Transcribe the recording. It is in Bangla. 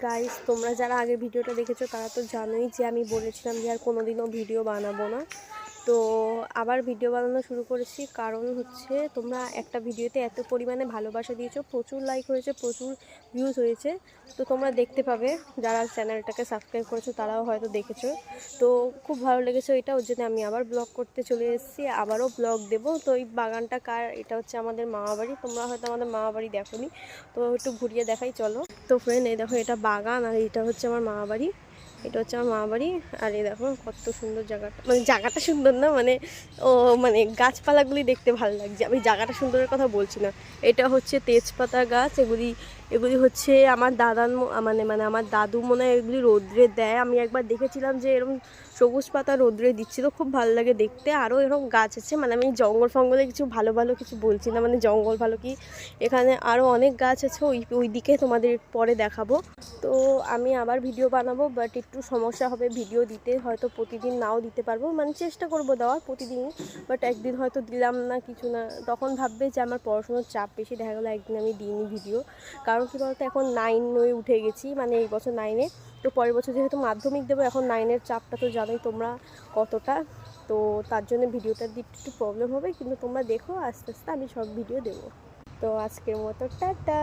গাইস, তোমরা যারা আগে ভিডিওটা দেখেছো তারা তো জানোই যে আমি বলেছিলাম যে আর কোনোদিনও ভিডিও বানাবো না। তো আবার ভিডিও বানানো শুরু করেছি, কারণ হচ্ছে তোমরা একটা ভিডিওতে এত পরিমাণে ভালোবাসা দিয়েছো, প্রচুর লাইক হয়েছে, প্রচুর ভিউজ হয়েছে। তো তোমরা দেখতে পাবে, যারা চ্যানেলটাকে সাবস্ক্রাইব করেছো তারাও হয়তো দেখেছো। তো খুব ভালো লেগেছে এটা, ওর জন্য আমি আবার ব্লগ করতে চলে এসেছি, আবারও ব্লগ দেবো। তো এই বাগানটা কার? এটা হচ্ছে আমাদের মামাবাড়ি। তোমরা হয়তো আমাদের মামাবাড়ি দেখোনি, তো একটু ঘুরিয়ে দেখাই চলো। তো ফ্রেন্ড, এই দেখো এটা বাগান, আর এটা হচ্ছে আমার মামাবাড়ি। এটা হচ্ছে আমার মামাবাড়ি। আর এই দেখো কত সুন্দর জায়গাটা, মানে জায়গাটা সুন্দর না, মানে গাছপালাগুলি দেখতে ভালো লাগছে। আমি জায়গাটা সুন্দরের কথা বলছি না। এটা হচ্ছে তেজপাতা গাছ। এগুলি হচ্ছে আমার মানে আমার দাদু মনে হয় এগুলি রোদ্রে দেয়। আমি একবার দেখেছিলাম যে এরকম সবুজ পাতা রোদ্রে দিচ্ছিল, খুব ভালো লাগে দেখতে। আরও এরকম গাছ আছে, মানে আমি জঙ্গল ফঙ্গলে কিছু ভালো ভালো কিছু বলছি না, মানে জঙ্গল ভালো কি, এখানে আরও অনেক গাছ আছে, ওই দিকে তোমাদের পরে দেখাবো। তো আমি আবার ভিডিও বানাবো, বাট একটু সমস্যা হবে ভিডিও দিতে, হয়তো প্রতিদিন নাও দিতে পারবো, মানে চেষ্টা করবো দেওয়ার প্রতিদিনই। বাট একদিন হয়তো দিলাম না, কিছু না, তখন ভাববে যে আমার পড়াশোনার চাপ বেশি, দেখা গেলো একদিন আমি দিইনি ভিডিও। কারণ কী বলতো, এখন 9 উঠে গেছি, মানে এই বছর 9-এ। তো পরের বছর যেহেতু মাধ্যমিক দেবো, এখন 9-এর চাপটা তো জানোই তোমরা কতটা। তো তার জন্য ভিডিওটার দিতে একটু প্রবলেম হবে, কিন্তু তোমরা দেখো, আস্তে আস্তে আমি সব ভিডিও দেবো। তো আজকের মতো টাটা।